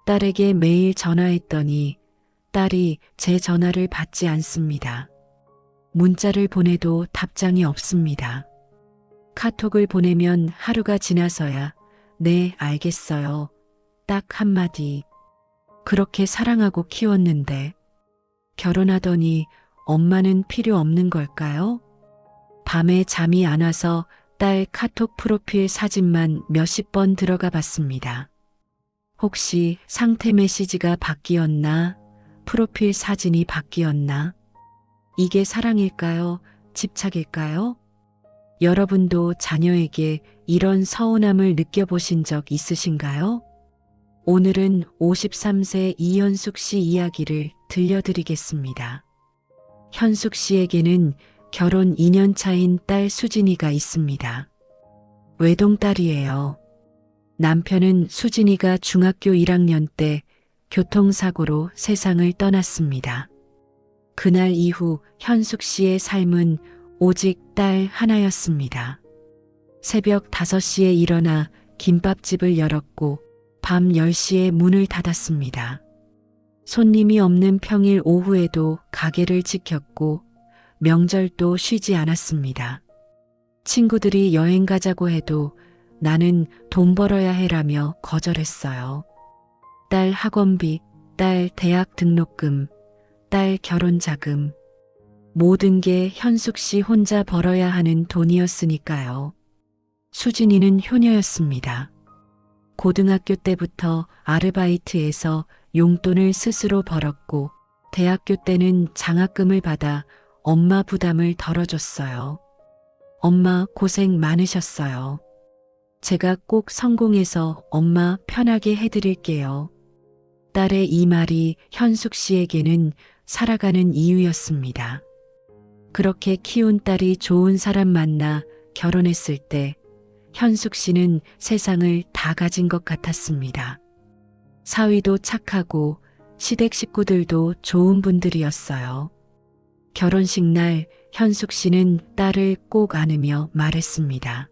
딸에게 매일 전화했더니 딸이 제 전화를 받지 않습니다. 문자를 보내도 답장이 없습니다. 카톡을 보내면 하루가 지나서야 네, 알겠어요. 딱 한마디. 그렇게 사랑하고 키웠는데 결혼하더니 엄마는 필요 없는 걸까요? 밤에 잠이 안 와서 딸 카톡 프로필 사진만 몇십 번 들어가 봤습니다. 혹시 상태 메시지가 바뀌었나? 프로필 사진이 바뀌었나? 이게 사랑일까요? 집착일까요? 여러분도 자녀에게 이런 서운함을 느껴보신 적 있으신가요? 오늘은 53세 이현숙 씨 이야기를 들려드리겠습니다. 현숙 씨에게는 결혼 2년 차인 딸 수진이가 있습니다. 외동딸이에요. 남편은 수진이가 중학교 1학년 때 교통사고로 세상을 떠났습니다. 그날 이후 현숙 씨의 삶은 오직 딸 하나였습니다. 새벽 5시에 일어나 김밥집을 열었고 밤 10시에 문을 닫았습니다. 손님이 없는 평일 오후에도 가게를 지켰고 명절도 쉬지 않았습니다. 친구들이 여행 가자고 해도 나는 돈 벌어야 해라며 거절했어요. 딸 학원비, 딸 대학 등록금, 딸 결혼 자금, 모든 게 현숙 씨 혼자 벌어야 하는 돈이었으니까요. 수진이는 효녀였습니다. 고등학교 때부터 아르바이트에서 용돈을 스스로 벌었고 대학교 때는 장학금을 받아 엄마 부담을 덜어줬어요. 엄마 고생 많으셨어요. 제가 꼭 성공해서 엄마 편하게 해드릴게요. 딸의 이 말이 현숙 씨에게는 살아가는 이유였습니다. 그렇게 키운 딸이 좋은 사람 만나 결혼했을 때 현숙 씨는 세상을 다 가진 것 같았습니다. 사위도 착하고 시댁 식구들도 좋은 분들이었어요. 결혼식 날 현숙 씨는 딸을 꼭 안으며 말했습니다.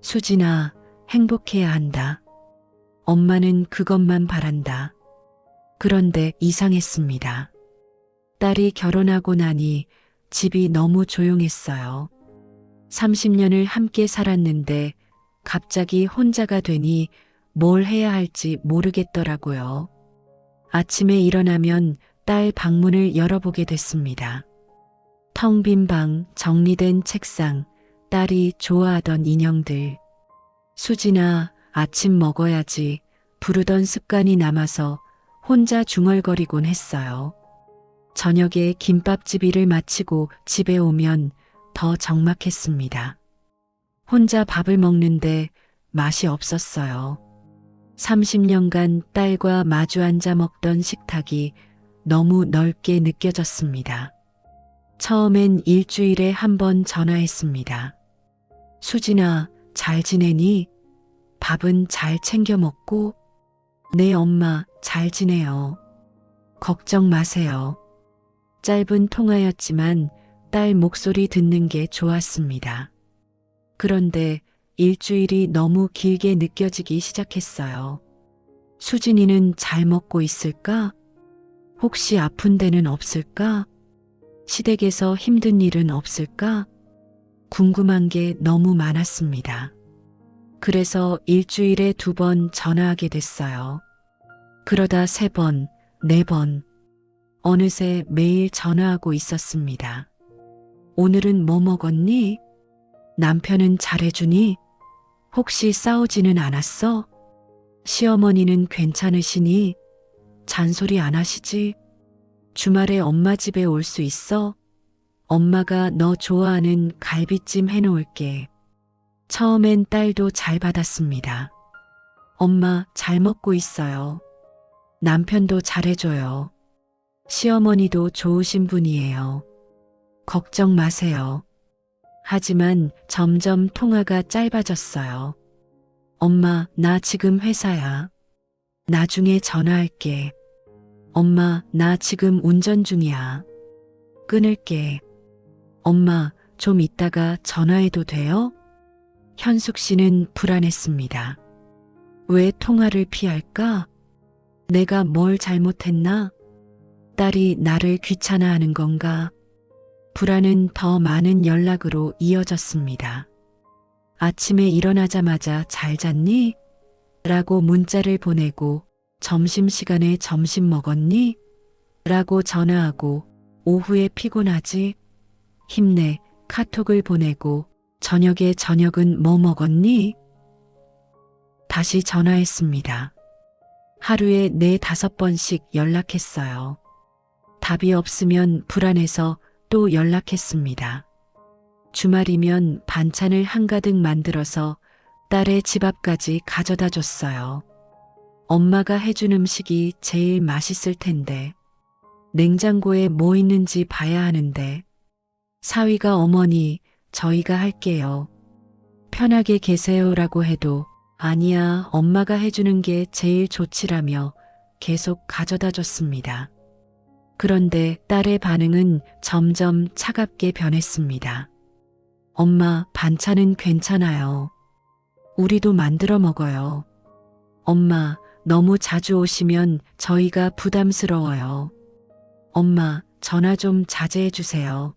수진아, 행복해야 한다. 엄마는 그것만 바란다. 그런데 이상했습니다. 딸이 결혼하고 나니 집이 너무 조용했어요. 30년을 함께 살았는데 갑자기 혼자가 되니 뭘 해야 할지 모르겠더라고요. 아침에 일어나면 딸 방문을 열어보게 됐습니다. 텅 빈 방, 정리된 책상, 딸이 좋아하던 인형들. 수진아, 아침 먹어야지 부르던 습관이 남아서 혼자 중얼거리곤 했어요. 저녁에 김밥집 일을 마치고 집에 오면 더 적막했습니다. 혼자 밥을 먹는데 맛이 없었어요. 30년간 딸과 마주 앉아 먹던 식탁이 너무 넓게 느껴졌습니다. 처음엔 일주일에 한 번 전화했습니다. 수진아, 잘 지내니? 밥은 잘 챙겨 먹고? 네, 엄마, 잘 지내요. 걱정 마세요. 짧은 통화였지만 딸 목소리 듣는 게 좋았습니다. 그런데 일주일이 너무 길게 느껴지기 시작했어요. 수진이는 잘 먹고 있을까? 혹시 아픈 데는 없을까? 시댁에서 힘든 일은 없을까? 궁금한 게 너무 많았습니다. 그래서 일주일에 2번 전화하게 됐어요. 그러다 3번, 4번, 어느새 매일 전화하고 있었습니다. 오늘은 뭐 먹었니? 남편은 잘해주니? 혹시 싸우지는 않았어? 시어머니는 괜찮으시니? 잔소리 안 하시지? 주말에 엄마 집에 올 수 있어? 엄마가 너 좋아하는 갈비찜 해놓을게. 처음엔 딸도 잘 받았습니다. 엄마 잘 먹고 있어요. 남편도 잘해줘요. 시어머니도 좋으신 분이에요. 걱정 마세요. 하지만 점점 통화가 짧아졌어요. 엄마, 나 지금 회사야. 나중에 전화할게. 엄마, 나 지금 운전 중이야. 끊을게. 엄마, 좀 이따가 전화해도 돼요? 현숙 씨는 불안했습니다. 왜 통화를 피할까? 내가 뭘 잘못했나? 딸이 나를 귀찮아하는 건가? 불안은 더 많은 연락으로 이어졌습니다. 아침에 일어나자마자 잘 잤니? 라고 문자를 보내고 점심시간에 점심 먹었니? 라고 전화하고 오후에 피곤하지? 힘내 카톡을 보내고 저녁에 저녁은 뭐 먹었니? 다시 전화했습니다. 하루에 4~5번씩 연락했어요. 답이 없으면 불안해서 또 연락했습니다. 주말이면 반찬을 한가득 만들어서 딸의 집 앞까지 가져다 줬어요. 엄마가 해준 음식이 제일 맛있을 텐데, 냉장고에 뭐 있는지 봐야 하는데, 사위가 어머니, 저희가 할게요. 편하게 계세요라고 해도 아니야, 엄마가 해주는 게 제일 좋지라며 계속 가져다 줬습니다. 그런데 딸의 반응은 점점 차갑게 변했습니다. 엄마, 반찬은 괜찮아요. 우리도 만들어 먹어요. 엄마, 너무 자주 오시면 저희가 부담스러워요. 엄마, 전화 좀 자제해 주세요.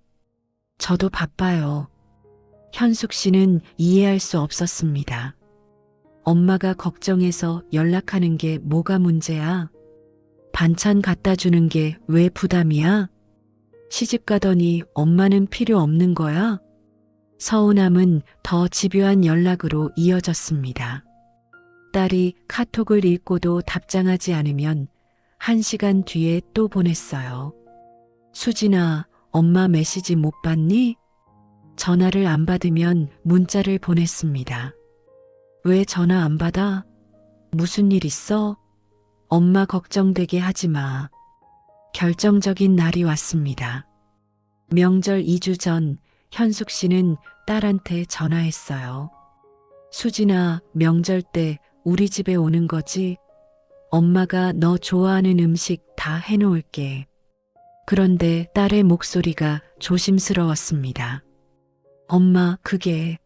저도 바빠요. 현숙 씨는 이해할 수 없었습니다. 엄마가 걱정해서 연락하는 게 뭐가 문제야? 반찬 갖다 주는 게 왜 부담이야? 시집 가더니 엄마는 필요 없는 거야? 서운함은 더 집요한 연락으로 이어졌습니다. 딸이 카톡을 읽고도 답장하지 않으면 1시간 뒤에 또 보냈어요. 수진아, 엄마 메시지 못 봤니? 전화를 안 받으면 문자를 보냈습니다. 왜 전화 안 받아? 무슨 일 있어? 엄마 걱정되게 하지 마. 결정적인 날이 왔습니다. 명절 2주 전 현숙 씨는 딸한테 전화했어요. 수진아, 명절 때 우리 집에 오는 거지? 엄마가 너 좋아하는 음식 다 해놓을게. 그런데 딸의 목소리가 조심스러웠습니다. 엄마, 그게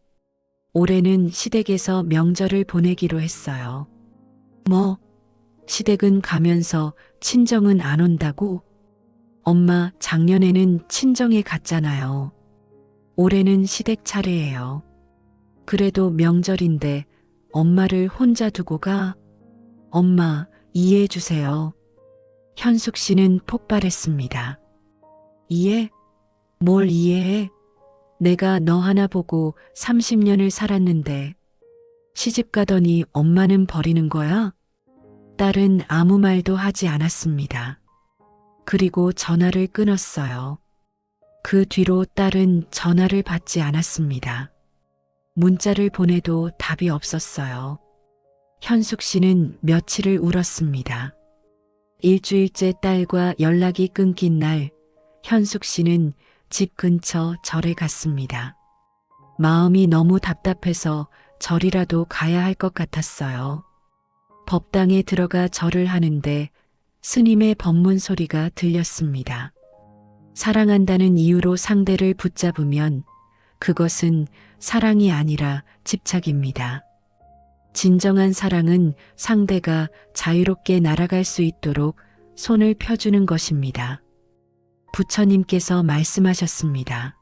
올해는 시댁에서 명절을 보내기로 했어요. 뭐? 시댁은 가면서 친정은 안 온다고? 엄마, 작년에는 친정에 갔잖아요. 올해는 시댁 차례예요. 그래도 명절인데 엄마를 혼자 두고 가? 엄마, 이해해 주세요. 현숙 씨는 폭발했습니다. 이해? 뭘 이해해? 내가 너 하나 보고 30년을 살았는데 시집 가더니 엄마는 버리는 거야? 딸은 아무 말도 하지 않았습니다. 그리고 전화를 끊었어요. 그 뒤로 딸은 전화를 받지 않았습니다. 문자를 보내도 답이 없었어요. 현숙 씨는 며칠을 울었습니다. 일주일째 딸과 연락이 끊긴 날, 현숙 씨는 집 근처 절에 갔습니다. 마음이 너무 답답해서 절이라도 가야 할 것 같았어요. 법당에 들어가 절을 하는데 스님의 법문 소리가 들렸습니다. 사랑한다는 이유로 상대를 붙잡으면 그것은 사랑이 아니라 집착입니다. 진정한 사랑은 상대가 자유롭게 날아갈 수 있도록 손을 펴주는 것입니다. 부처님께서 말씀하셨습니다.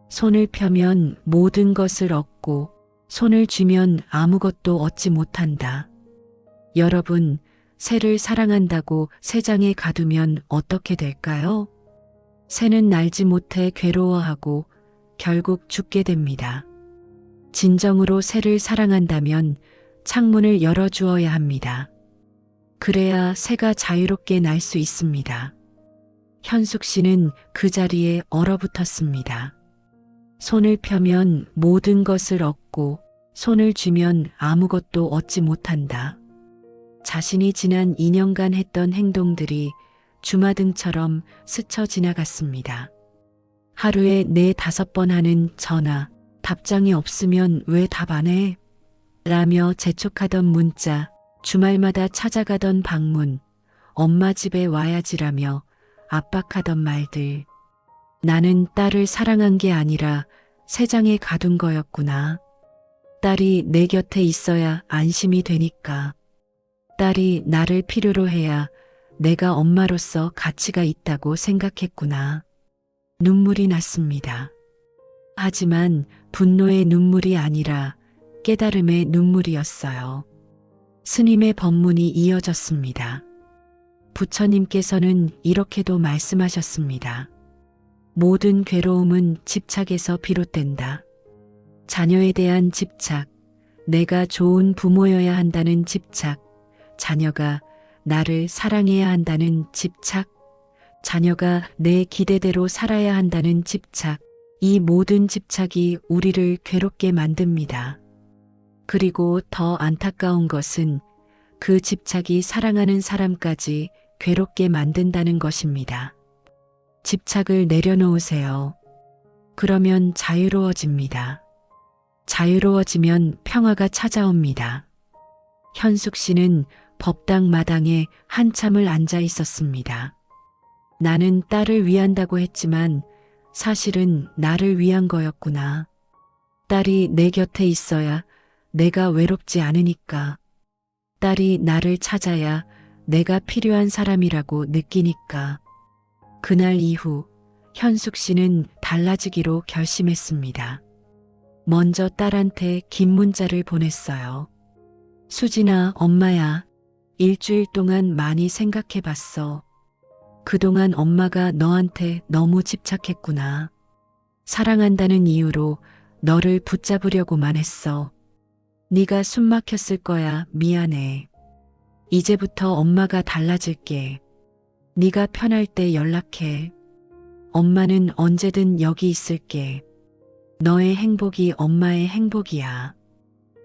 손을 펴면 모든 것을 얻고 손을 쥐면 아무것도 얻지 못한다. 여러분, 새를 사랑한다고 새장에 가두면 어떻게 될까요? 새는 날지 못해 괴로워하고 결국 죽게 됩니다. 진정으로 새를 사랑한다면 창문을 열어주어야 합니다. 그래야 새가 자유롭게 날 수 있습니다. 현숙 씨는 그 자리에 얼어붙었습니다. 손을 펴면 모든 것을 얻고 손을 쥐면 아무것도 얻지 못한다. 자신이 지난 2년간 했던 행동들이 주마등처럼 스쳐 지나갔습니다. 하루에 4~5번 하는 전화, 답장이 없으면 왜 답 안 해? 라며 재촉하던 문자, 주말마다 찾아가던 방문, 엄마 집에 와야지라며 압박하던 말들. 나는 딸을 사랑한 게 아니라 새장에 가둔 거였구나. 딸이 내 곁에 있어야 안심이 되니까. 딸이 나를 필요로 해야 내가 엄마로서 가치가 있다고 생각했구나. 눈물이 났습니다. 하지만 분노의 눈물이 아니라 깨달음의 눈물이었어요. 스님의 법문이 이어졌습니다. 부처님께서는 이렇게도 말씀하셨습니다. 모든 괴로움은 집착에서 비롯된다. 자녀에 대한 집착, 내가 좋은 부모여야 한다는 집착, 자녀가 나를 사랑해야 한다는 집착, 자녀가 내 기대대로 살아야 한다는 집착, 이 모든 집착이 우리를 괴롭게 만듭니다. 그리고 더 안타까운 것은 그 집착이 사랑하는 사람까지 괴롭게 만든다는 것입니다. 집착을 내려놓으세요. 그러면 자유로워집니다. 자유로워지면 평화가 찾아옵니다. 현숙 씨는 법당 마당에 한참을 앉아 있었습니다. 나는 딸을 위한다고 했지만 사실은 나를 위한 거였구나. 딸이 내 곁에 있어야 내가 외롭지 않으니까. 딸이 나를 찾아야 내가 필요한 사람이라고 느끼니까. 그날 이후 현숙 씨는 달라지기로 결심했습니다. 먼저 딸한테 긴 문자를 보냈어요. 수진아, 엄마야. 일주일 동안 많이 생각해 봤어. 그동안 엄마가 너한테 너무 집착했구나. 사랑한다는 이유로 너를 붙잡으려고만 했어. 네가 숨 막혔을 거야. 미안해. 이제부터 엄마가 달라질게. 네가 편할 때 연락해. 엄마는 언제든 여기 있을게. 너의 행복이 엄마의 행복이야.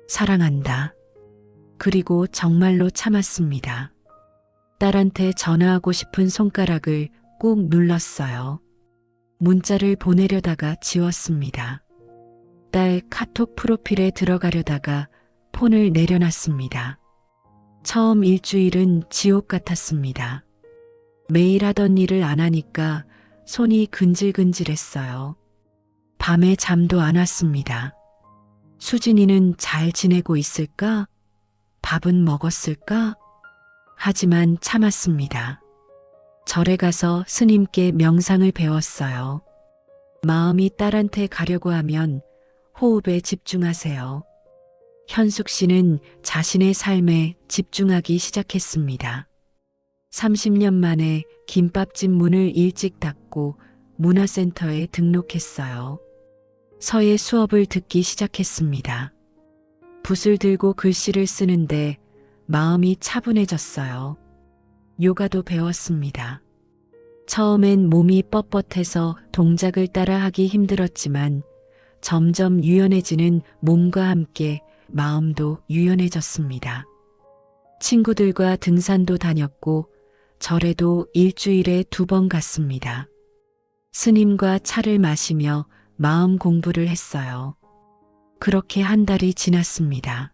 사랑한다. 그리고 정말로 참았습니다. 딸한테 전화하고 싶은 손가락을 꾹 눌렀어요. 문자를 보내려다가 지웠습니다. 딸 카톡 프로필에 들어가려다가 폰을 내려놨습니다. 처음 일주일은 지옥 같았습니다. 매일 하던 일을 안 하니까 손이 근질근질했어요. 밤에 잠도 안 왔습니다. 수진이는 잘 지내고 있을까? 밥은 먹었을까? 하지만 참았습니다. 절에 가서 스님께 명상을 배웠어요. 마음이 딸한테 가려고 하면 호흡에 집중하세요. 현숙 씨는 자신의 삶에 집중하기 시작했습니다. 30년 만에 김밥집 문을 일찍 닫고 문화센터에 등록했어요. 서예 수업을 듣기 시작했습니다. 붓을 들고 글씨를 쓰는데 마음이 차분해졌어요. 요가도 배웠습니다. 처음엔 몸이 뻣뻣해서 동작을 따라하기 힘들었지만 점점 유연해지는 몸과 함께 마음도 유연해졌습니다. 친구들과 등산도 다녔고 절에도 일주일에 2번 갔습니다. 스님과 차를 마시며 마음 공부를 했어요. 그렇게 한 달이 지났습니다.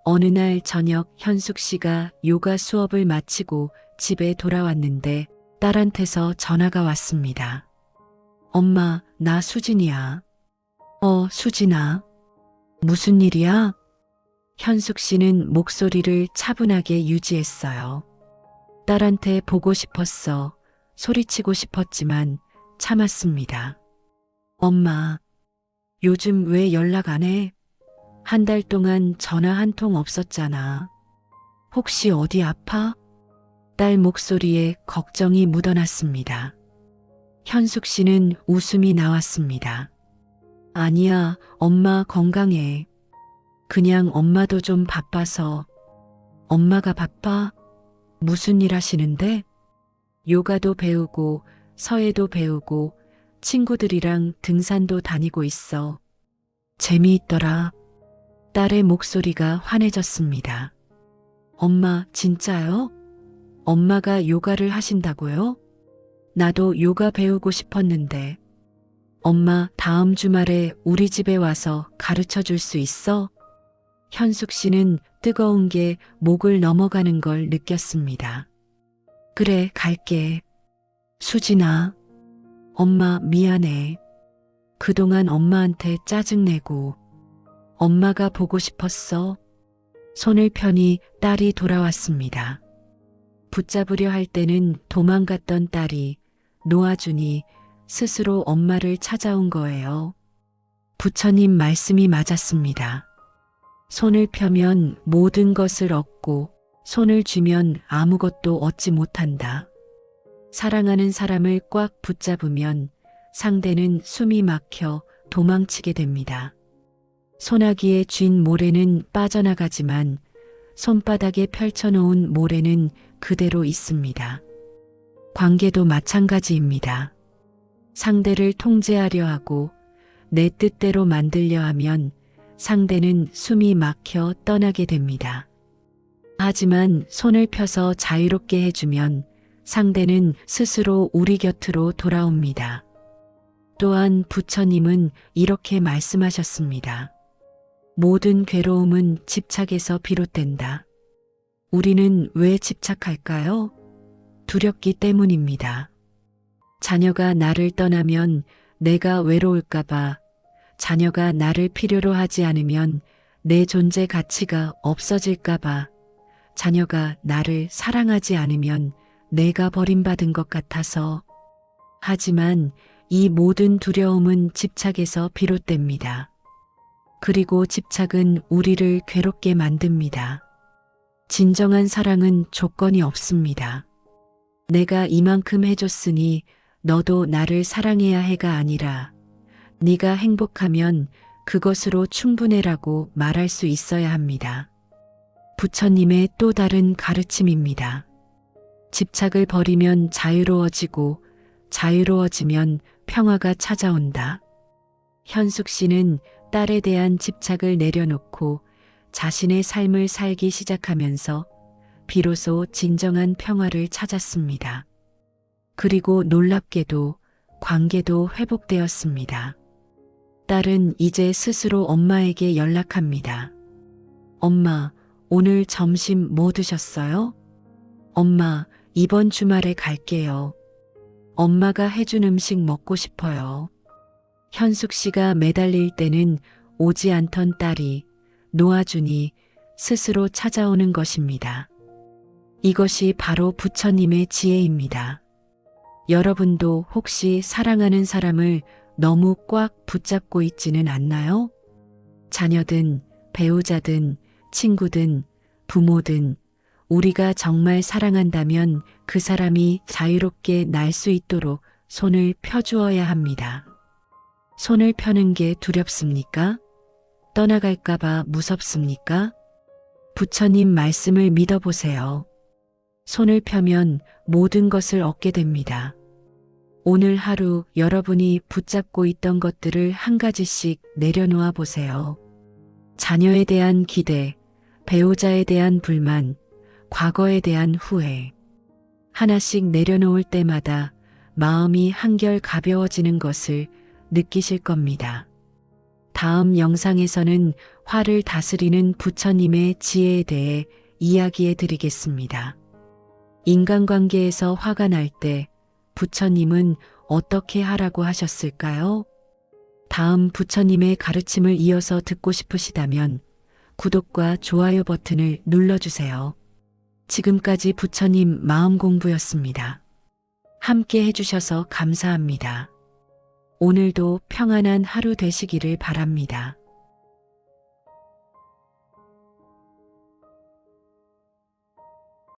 어느 날 저녁 현숙 씨가 요가 수업을 마치고 집에 돌아왔는데 딸한테서 전화가 왔습니다. 엄마, 나 수진이야. 수진아. 무슨 일이야? 현숙 씨는 목소리를 차분하게 유지했어요. 딸한테 보고 싶었어. 소리치고 싶었지만 참았습니다. 엄마, 요즘 왜 연락 안 해? 한 달 동안 전화 한 통 없었잖아. 혹시 어디 아파? 딸 목소리에 걱정이 묻어났습니다. 현숙 씨는 웃음이 나왔습니다. 아니야, 엄마 건강해. 그냥 엄마도 좀 바빠서. 엄마가 바빠? 무슨 일 하시는데? 요가도 배우고 서예도 배우고 친구들이랑 등산도 다니고 있어. 재미있더라. 딸의 목소리가 환해졌습니다. 엄마, 진짜요? 엄마가 요가를 하신다고요? 나도 요가 배우고 싶었는데. 엄마, 다음 주말에 우리 집에 와서 가르쳐 줄 수 있어? 현숙 씨는 뜨거운 게 목을 넘어가는 걸 느꼈습니다. 그래, 갈게. 수진아, 엄마 미안해. 그동안 엄마한테 짜증내고 엄마가 보고 싶었어. 손을 펴니 딸이 돌아왔습니다. 붙잡으려 할 때는 도망갔던 딸이 놓아주니 스스로 엄마를 찾아온 거예요. 부처님 말씀이 맞았습니다. 손을 펴면 모든 것을 얻고 손을 쥐면 아무것도 얻지 못한다. 사랑하는 사람을 꽉 붙잡으면 상대는 숨이 막혀 도망치게 됩니다. 소나기에 쥔 모래는 빠져나가지만 손바닥에 펼쳐놓은 모래는 그대로 있습니다. 관계도 마찬가지입니다. 상대를 통제하려 하고 내 뜻대로 만들려 하면 상대는 숨이 막혀 떠나게 됩니다. 하지만 손을 펴서 자유롭게 해주면 상대는 스스로 우리 곁으로 돌아옵니다. 또한 부처님은 이렇게 말씀하셨습니다. 모든 괴로움은 집착에서 비롯된다. 우리는 왜 집착할까요? 두렵기 때문입니다. 자녀가 나를 떠나면 내가 외로울까봐, 자녀가 나를 필요로 하지 않으면 내 존재 가치가 없어질까봐, 자녀가 나를 사랑하지 않으면 내가 버림받은 것 같아서. 하지만 이 모든 두려움은 집착에서 비롯됩니다. 그리고 집착은 우리를 괴롭게 만듭니다. 진정한 사랑은 조건이 없습니다. 내가 이만큼 해줬으니 너도 나를 사랑해야 해가 아니라 네가 행복하면 그것으로 충분해라고 말할 수 있어야 합니다. 부처님의 또 다른 가르침입니다. 집착을 버리면 자유로워지고 자유로워지면 평화가 찾아온다. 현숙 씨는 딸에 대한 집착을 내려놓고 자신의 삶을 살기 시작하면서 비로소 진정한 평화를 찾았습니다. 그리고 놀랍게도 관계도 회복되었습니다. 딸은 이제 스스로 엄마에게 연락합니다. 엄마, 오늘 점심 뭐 드셨어요? 엄마, 이번 주말에 갈게요. 엄마가 해준 음식 먹고 싶어요. 현숙 씨가 매달릴 때는 오지 않던 딸이 놓아주니 스스로 찾아오는 것입니다. 이것이 바로 부처님의 지혜입니다. 여러분도 혹시 사랑하는 사람을 너무 꽉 붙잡고 있지는 않나요? 자녀든 배우자든 친구든 부모든 우리가 정말 사랑한다면 그 사람이 자유롭게 날 수 있도록 손을 펴주어야 합니다. 손을 펴는 게 두렵습니까? 떠나갈까봐 무섭습니까? 부처님 말씀을 믿어보세요. 손을 펴면 모든 것을 얻게 됩니다. 오늘 하루 여러분이 붙잡고 있던 것들을 한 가지씩 내려놓아 보세요. 자녀에 대한 기대, 배우자에 대한 불만, 과거에 대한 후회. 하나씩 내려놓을 때마다 마음이 한결 가벼워지는 것을 느끼실 겁니다. 다음 영상에서는 화를 다스리는 부처님의 지혜에 대해 이야기해 드리겠습니다. 인간관계에서 화가 날 때 부처님은 어떻게 하라고 하셨을까요? 다음 부처님의 가르침을 이어서 듣고 싶으시다면 구독과 좋아요 버튼을 눌러주세요. 지금까지 부처님 마음 공부였습니다. 함께 해주셔서 감사합니다. 오늘도 평안한 하루 되시기를 바랍니다.